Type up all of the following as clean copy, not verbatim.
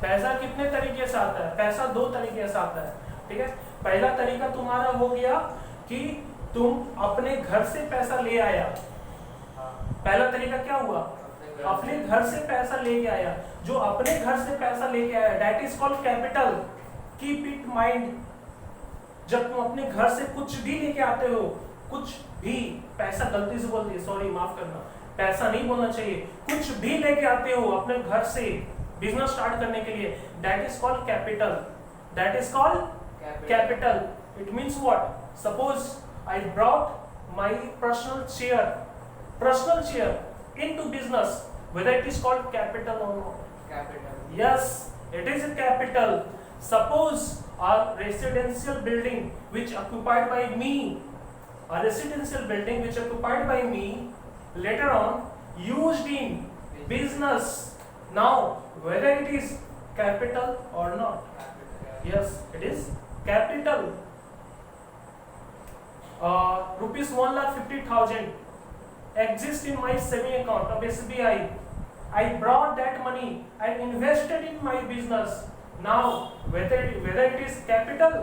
पैसा कितने तरीके से आता है? पैसा दो तरीके से आता है, ठीक है। पहला तरीका तुम्हारा हो गया कि तुम अपने घर से पैसा ले आया। पहला तरीका क्या हुआ? अपने घर से पैसा लेके आया। जो अपने घर से पैसा लेके आया, that is called capital. Keep it mind. जब तुम अपने घर से कुछ भी लेके आते हो, कुछ भी, पैसा गलती से बोल दिया, सॉरी माफ करना, पैसा नहीं बोलना चाहिए, कुछ भी लेके आते हो अपने घर से बिजनेस स्टार्ट करने के लिए, that is called capital. That is called capital. It means what? Suppose I brought my personal chair into business, whether it is called capital or not. Capital. Yes, it is a capital. Suppose a residential building which occupied by me, later on used in business. Now, whether it is capital or not? Capital. Yes, it is capital. Rupees 1,50,000 exist in my saving account of SBI. I brought that money and invested in my business. Now, whether it is capital?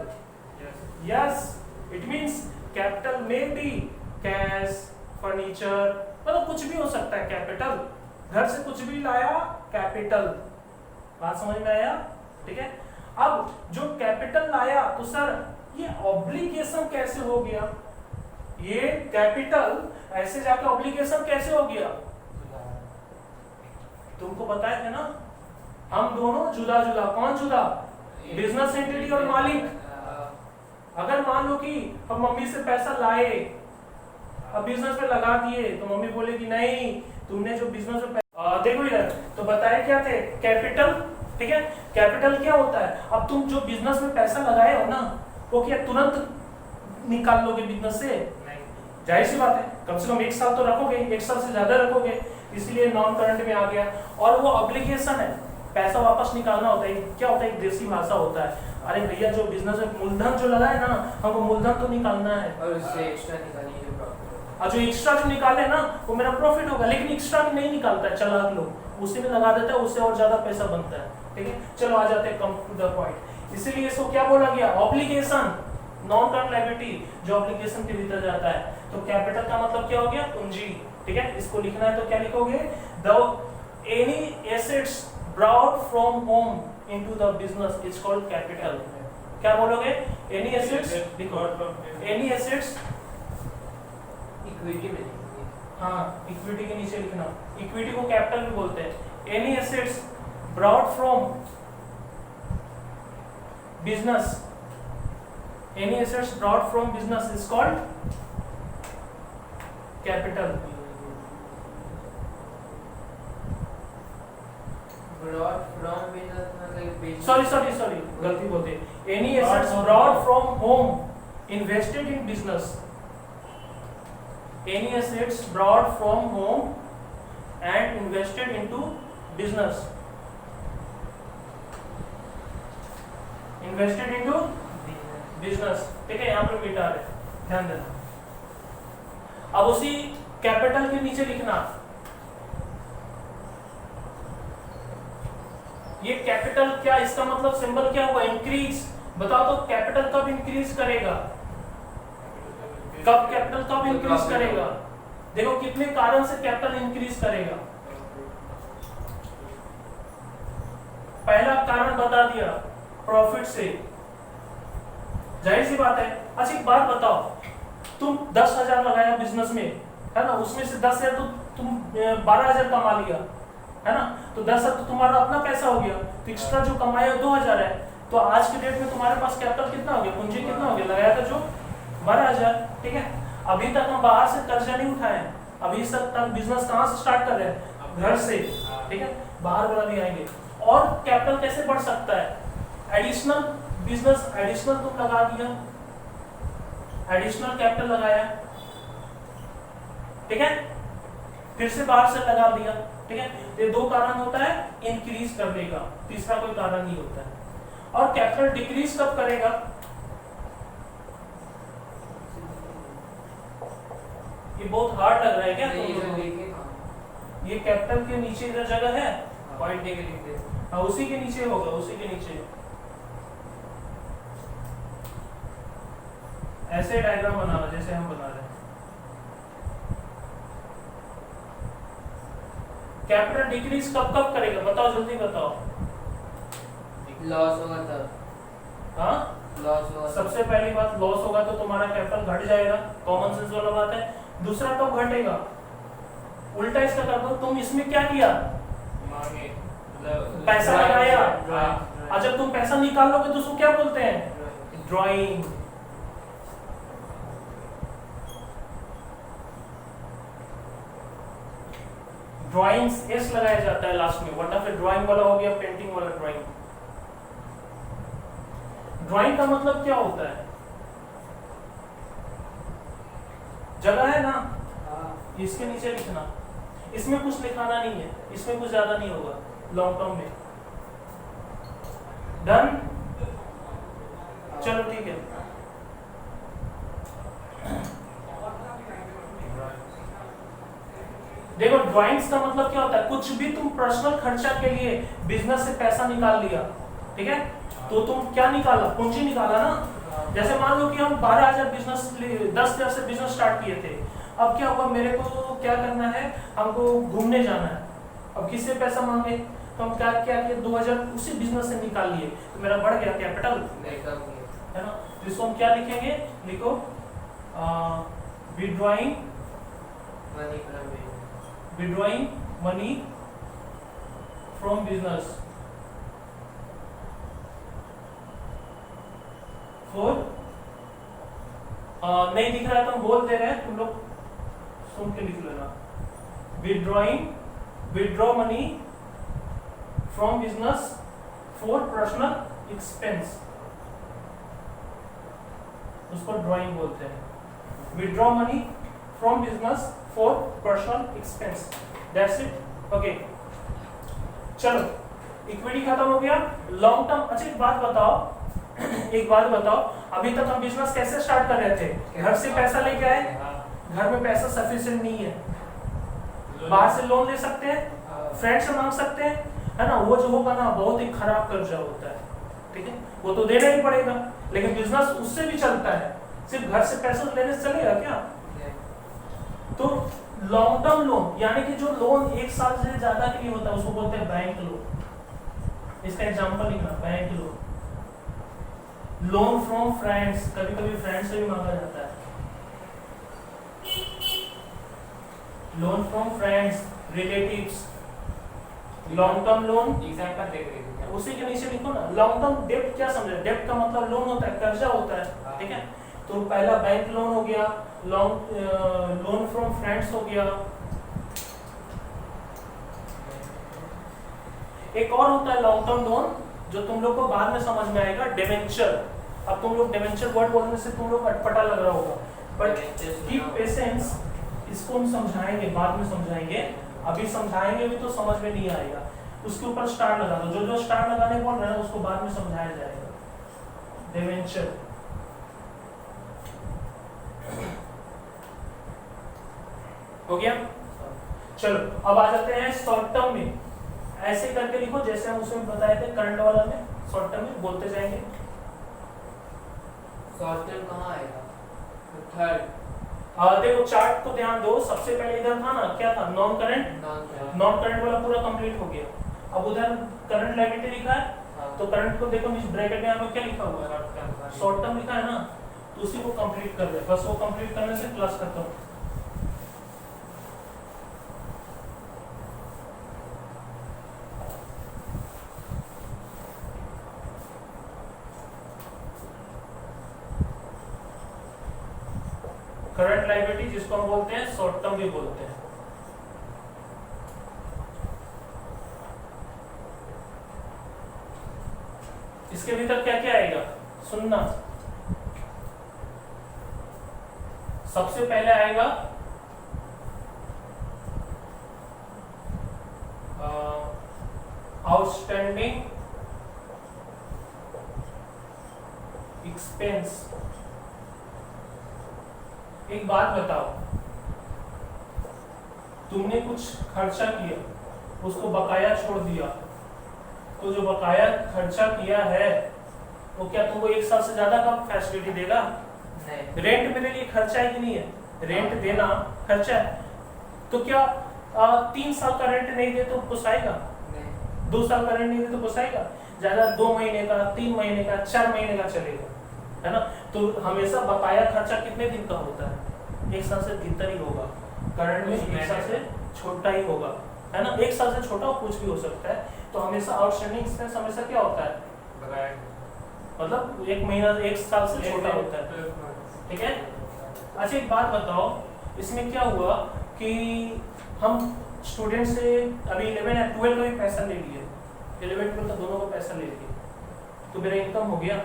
Yes. Yes, it means capital may be cash, furniture, मतलब कुछ भी हो सकता है capital. घर से कुछ भी लाया, कैपिटल। बात समझ में आया? ठीक है। अब जो कैपिटल लाया, तो सर ये ऑब्लिगेशन कैसे हो गया? ये कैपिटल ऐसे जाके ऑब्लिगेशन कैसे हो गया? तुमको बताए थे ना, हम दोनों जुदा जुदा। कौन जुदा? बिजनेस एंटिटी और मालिक। अगर मान लो कि हम मम्मी से पैसा लाए, अब बिजनेस पे लगा दिए, तो मम्मी बोलेगी नहीं, तुमने जो बिजनेस में देखो इधर, तो बताए क्या थे? कैपिटल। ठीक है, कैपिटल क्या होता है? अब तुम जो बिजनेस में पैसा लगाए हो ना, वो क्या तुरंत निकाल लोगे बिजनेस से? जाहिर सी बात है, कम से कम 1 साल तो रखोगे, 1 साल से ज्यादा रखोगे, इसलिए नॉन करंट में आ गया। और वो ऑब्लिगेशन है, पैसा वापस निकालना होता है। क्या होता है? एक देसी भाषा होता है, अरे भैया जो बिजनेस में मूलधन जो लगा है ना, हमको मूलधन तो निकालना है, और उससे एक्स्ट्रा निकालिए जो प्रॉफिट। और जो एक्स्ट्रा जो निकाले ना, वो मेरा प्रॉफिट होगा। लेकिन एक्स्ट्रा नहीं निकालता है चालाक लोग, उसी में लगा देता है, उससे और ज्यादा पैसा बनता है। ठीक है, चलो आ जाते हैं कम टू द पॉइंट। इसीलिए इसको क्या बोला गया? ऑब्लिगेशन, नॉन करंट लायबिलिटी जो ऑब्लिगेशन के भीतर जाता है। तो कैपिटल का मतलब क्या हो गया? पूंजी। ठीक है, इसको लिखना है तो क्या लिखोगे? The any assets brought from home into the business is called capital. क्या बोलोगे? एनी एसेट्स, लिखो एनी एसेट्स, इक्विटी में। हाँ, इक्विटी के नीचे लिखना, इक्विटी को कैपिटल भी बोलते हैं। Any assets brought from business, any assets brought from business is called capital. Brought from business मतलब sorry गलती बोलते। any assets brought from home invested in business. any assets brought from home and invested into business. invested into business. ठीक है, यहाँ पे मिटा है, ध्यान देना। अब उसी कैपिटल के नीचे लिखना, ये कैपिटल क्या, इसका मतलब सिंबल क्या हुआ? इंक्रीज। बताओ तो कैपिटल कब इंक्रीज करेगा? कब कैपिटल कब इंक्रीज करेगा? देखो कितने कारण से कैपिटल इंक्रीज करेगा। पहला कारण बता दिया, प्रॉफिट से, जाहिर सी बात है। अच्छा एक बात बताओ, तुम 10,000 लगाया बिजनेस में, है ना, उसमें से 10,000 तो तुम 12,000 कमा लिया, है ना, तो 10,000 तो तुम्हारा अपना पैसा हो गया, तो एक्स्ट्रा जो कमाया 2,000 है। तो आज के डेट में तुम्हारे पास कैपिटल कितना हो गया? पूंजी कितना हो गया? लगाया था जो 12,000। ठीक है, अभी तक हम बाहर से कर्जा नहीं उठाए, अभी तक बिजनेस कहाँ से स्टार्ट कर रहे हैं? घर से। ठीक है, बाहर वाला भी आएंगे। और कैपिटल कैसे बढ़ सकता है? एडिशनल बिजनेस, एडिशनल तुम लगा दिया, एडिशनल कैपिटल लगाया, ठीक है, फिर से बाहर से लगा दिया। ठीक है, ये 2 कारण होता है इंक्रीज करने का, तीसरा कोई कारण नहीं होता है। और कैपिटल डिक्रीज कब करेगा? ये बहुत हार्ड लग रहा है क्या? ये कैपिटल के नीचे इधर जगह है, पॉइंट दे के लिख दे। हाँ उसी के नीचे होगा, उसी के नीचे। ऐसे डायग्राम बनाना जैसे हम बना रहे हैं। कैपिटल डिक्रीज कब कब करेगा बताओ, जल्दी बताओ। लॉस होगा तब। हाँ लॉस होगा सबसे पहली बात लॉस होगा तो तुम्हारा कैपिटल घट जाएगा, कॉमन सेंस वाला बात है। दूसरा कब घटेगा, उल्टा इसका कर दो, तुम इसमें क्या किया, मांगे पैसा लगाया। ड्राइंग। और जब तुम पैसा निकालोगे तो उसको क्या बोलते हैं, ड्राइंग। ड्राइंग्स एस लगाया जाता है लास्ट में, वरना फिर ड्राइंग वाला हो गया पेंटिंग वाला ड्राइंग। ड्राइंग का मतलब क्या होता है, जगह है ना, इसके नीचे लिखना, इसमें कुछ लिखाना नहीं है, इसमें कुछ ज्यादा नहीं होगा लॉन्ग टर्म में। डन, चलो ठीक है। देखो ड्राइंग्स का मतलब क्या होता है, कुछ भी तुम पर्सनल खर्चा के लिए बिजनेस से पैसा निकाल लिया, ठीक है, तो तुम क्या निकाला, पूंजी निकाला ना। जैसे मान लो कि हम 12,000 बिजनेस 10,000 से बिजनेस स्टार्ट किए थे, अब क्या हुआ, मेरे को क्या करना है, हमको घूमने जाना है, अब किससे पैसा मांगे, तो हम क्या क्या किए, 2,000 उसी बिजनेस से निकाल लिए, तो मेरा बढ़ गया कैपिटल, है ना। तो इसको हम क्या लिखेंगे, लिखो withdrawing money from business for, नहीं दिख रहा है तो हम बोल दे रहे हैं, तुम लोग सुन के लिख लेना। Withdraw money from business for personal expense, उसको ड्राइंग बोलते हैं। Withdraw money from business for personal expense, that's it. Okay चलो इक्विटी खत्म हो गया। लॉन्ग टर्म, अच्छा एक बात बताओ एक बात बताओ, अभी तक हम बिजनेस कैसे स्टार्ट कर रहे थे, घर से पैसा लेके आए, घर में पैसा सफिशिएंट नहीं है, बाहर से लोन ले सकते हैं, फ्रेंड से मांग सकते हैं, है ना, वो जो होगा ना बहुत ही खराब कर्जा होता है, ठीक है, वो तो देना ही पड़ेगा। लेकिन बिजनेस उससे भी चलता है, सिर्फ घर से पैसा लेने से चलेगा क्या। तो लॉन्ग टर्म लोन यानी कि जो लोन 1 साल से ज्यादा के लिए होता है उसको बोलते हैं बैंक लोन। इसका एग्जांपल लिखना, bank loan. Loan from friends, कभी कभी फ्रेंड्स से भी मांगा जाता है। Loan from friends, relatives. Long term loan example दे रहे उसी के नीचे लिखो ना। लॉन्ग टर्म डेब्ट क्या समझे, डेब्ट का मतलब लोन होता है, कर्जा होता है, ठीक है। तो पहला बैंक लोन हो गया, लोन फ्रॉम फ्रेंड्स हो गया। एक और होता है लॉन्ग टर्म लोन जो तुम लोग को बाद में समझ में आएगा, डिवेंचर। अब तुम लोग डिवेंचर वर्ड बोलने से तुम लोग अटपटा लग रहा होगा, बट कीप पेशेंस, इसको हम समझाएंगे, बाद में समझाएंगे, अभी समझाएंगे भी तो समझ में नहीं आएगा। उसके ऊपर स्टार लगा दो, जो जो स्टार लगाने बोल रहे हैं उसको बाद में समझाया जाएगा। डिवेंचर, हो गया। चलो अब आ जाते हैं शॉर्ट टर्म में। ऐसे करके लिखो जैसे हम उसमें बताए थे करंट वाला में, शॉर्ट टर्म में बोलते जाएंगे। शॉर्ट टर्म कहाँ आएगा, थर्ड। देखो चार्ट को ध्यान दो, सबसे पहले इधर था ना, क्या था, नॉन करंट, नॉन करंट वाला पूरा कंप्लीट हो गया। अब उधर करंट लायबिलिटी लिखा है, तो करंट को देखो नीचे ब्रैकेट में यहाँ पे क्या लिखा हुआ है, शॉर्ट टर्म लिखा है ना, तो उसी को कंप्लीट कर दे, बस वो कंप्लीट करने से क्लास खत्म। करंट लायबिलिटी जिसको हम बोलते हैं शॉर्ट टर्म भी बोलते हैं। इसके भीतर क्या क्या आएगा सुनना। सबसे पहले आएगा आउटस्टैंडिंग एक्सपेंस। एक बात बताओ, तुमने कुछ खर्चा किया, उसको बकाया छोड़ दिया, तो जो बकाया खर्चा किया है वो क्या तुमको 1 साल से ज्यादा का फैसिलिटी देगा? नहीं। रेंट मेरे लिए खर्चा है कि नहीं है? रेंट देना खर्चा है। तो क्या 3 साल का रेंट नहीं दे तो पोसाएगा? नहीं। 2 साल का रेंट नहीं दे तो पोसाएगा? ज्यादा 2 महीने का, 3 महीने का, 4 महीने का चलेगा, है ना? तो हमेशा बकाया खर्चा कितने दिन का होता है? 1 साल से भीतर ही होगा। करंट में 1 साल से छोटा ही होगा, है ना? 1 साल से छोटा कुछ भी हो सकता है। तो हमेशा आउटस्टैंडिंग एक्सपेंस हमेशा क्या होता है? बकाया। मतलब 1 महीना 1 साल से छोटा होता है, ठीक है? अच्छा एक बात बताओ, इसमें क्या हुआ कि हम स्टूडेंट से अभी 11 या 12 का भी पैसा ले लिए, 11 12 का दोनों का पैसा ले लिए, तो मेरा इनकम हो गया?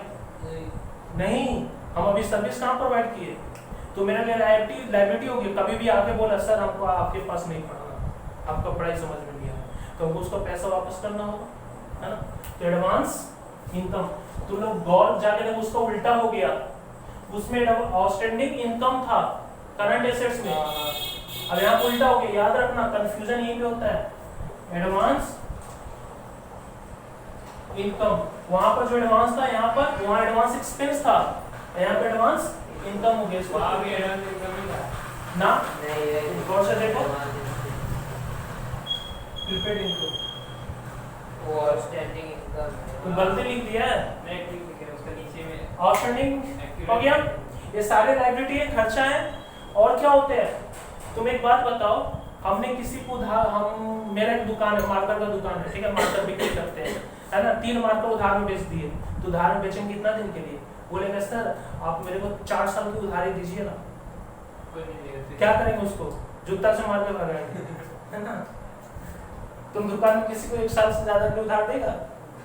नहीं, हम अभी सर्विस कहाँ प्रोवाइड किए, तो मेरा लिए लाइबिलिटी होगी। कभी भी आके बोला सर हमको आपके पास नहीं पढ़ाना, आपका पढ़ाई समझ में नहीं आया, तो हमको उसका पैसा वापस करना होगा, है ना? तो एडवांस इनकम, तो लोग गौर जाके देखो उसका उल्टा हो गया, उसमें आउटस्टैंडिंग इनकम था करंट एसेट्स में, अब यहाँ पर उल्टा हो गया। याद रखना, कंफ्यूजन यही पे होता है। एडवांस इनकम, वहां पर जो एडवांस था यहाँ पर वहाँ एडवांस एक्सपेंस था, यहाँ पे एडवांस इनकम हो गया। इसको वहाँ भी एडवांस इनकम ही था ना, नहीं गौर से देखो, वो प्रीपेड इनकम आउटस्टैंडिंग इनकम तो गलती लिख दिया है, मैं ठीक लिख रहा हूँ, उसका नीचे में आउटस्टैंडिंग हो गया। ये सारे लाइबिलिटी है, खर्चा है। और क्या होते हैं, तुम एक बात बताओ, हमने किसी को उधार, हम मेरा एक दुकान है, मार्कर का दुकान है, ठीक है, मार्कर बिक्री करते हैं, है ना? 3 मार्कर उधार में बेच दिए, तो उधार में बेचेंगे कितना दिन के लिए? बोलेगा सर आप मेरे को 4 साल की उधारी दीजिए ना। कोई नहीं लेगा। क्या करेंगे उसको? जूता से मार के भगाएंगे, है ना? तुम दुकान में किसी को 1 साल से ज्यादा की उधार देगा?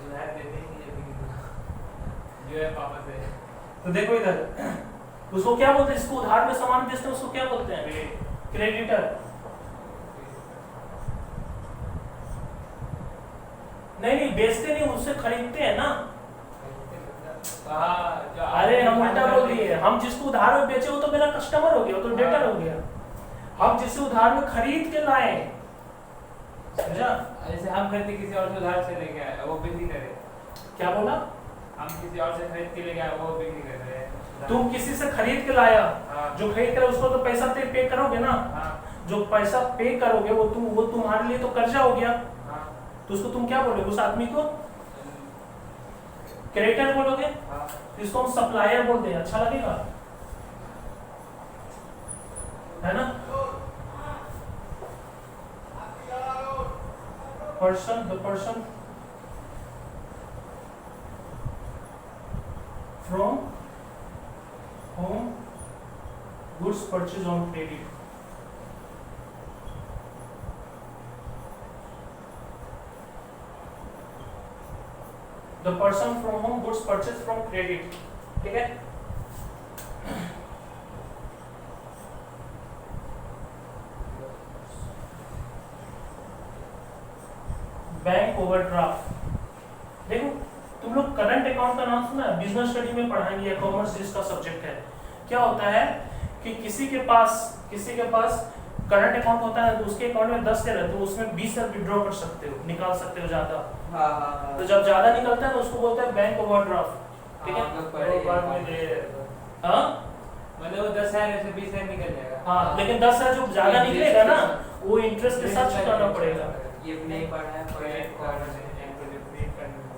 उधार देते ही नहीं जब जो है पापा से। तो देखो इधर, उसको क्या बोलते हैं? इसको उधार में सामान बेचते हैं, उसको क्या बोलते हैं? क्रेडिटर। नहीं बेचते नहीं, उससे खरीदते हैं ना। अरे हम उल्टा बोल दिए, हम जिसको उधार में बेचे वो तो मेरा कस्टमर हो गया, वो तो डेटर हो गया। हम जिसे उधार में खरीद के लाए, समझा? जैसे हम खरीदते किसी और से उधार से लेके आए, वो बिक्री करे। क्या बोला? हम किसी और से खरीद के लेके आए, वो बिक्री कर रहे हैं। तुम किसी से खरीद के लाया, हाँ। जो खरीद कर उसको तो पैसा पे करोगे ना। हाँ। जो पैसा पे करोगे वो तुम्हारे लिए तो कर्जा हो गया, हाँ। तो उसको तुम क्या बोलोगे? उस आदमी को क्रेडिटर बोलोगे, हाँ। इसको हम सप्लायर बोलते हैं। अच्छा लगेगा, है ना? The person from home goods purchase on credit. The person from whom goods purchased from credit, ठीक है? बैंक ओवरड्राफ्ट, देखो तुम लोग करंट अकाउंट का नाम सुना है? बिजनेस स्टडी में पढ़ाएंगे, या कॉमर्स जिसका सब्जेक्ट है। क्या होता है कि किसी के पास करंट अकाउंट होता है, तो उसके अकाउंट में 10 शेयर है, तो उसमें 20 शेयर विड्रॉ कर सकते हो, निकाल सकते हो ज्यादा। हाँ हाँ हाँ। तो जब ज्यादा निकलता है तो उसको बोलते हैं बैंक ओवरड्राफ्ट, ठीक है? बाद में दे हाँ मतलब वो 10 है, ऐसे 20 है निकल जाएगा। हाँ, लेकिन 10 है जो ज्यादा निकलेगा ना, वो इंटरेस्ट के साथ चुकाना पड़ेगा। ये भी नहीं पढ़ा है क्रेडिट कार्ड से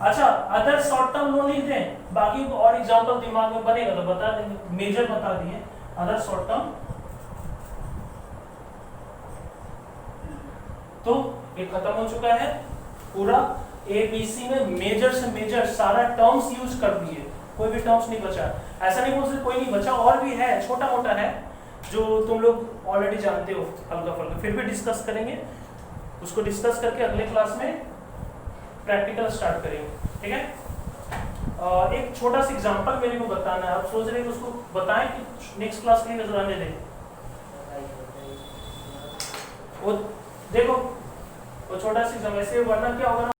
अच्छा, अदर शॉर्ट टर्म लोन लिख दें, बाकी और एग्जांपल दिमाग में बनेगा तो बता देंगे। मेजर बता दिए, अदर शॉर्ट टर्म। तो ये खत्म हो चुका है पूरा। एबीसी में मेजर से मेजर सारा टर्म्स यूज कर दिए, कोई भी टर्म्स नहीं बचा। ऐसा नहीं बोल सकते कोई नहीं बचा, और भी है, छोटा मोटा है जो तुम लोग ऑलरेडी जानते हो हल्का फुल्का, फिर भी डिस्कस करेंगे। उसको डिस्कस करके अगले क्लास में प्रैक्टिकल स्टार्ट करेंगे, ठीक है? एक छोटा सा एग्जांपल मेरे को बताना है। आप सोच रहे हैं उसको बताएं कि नेक्स्ट क्लास के लिए रहने दें? वो देखो, वो छोटा सा एग्जांपल, ऐसे वरना क्या होगा ना,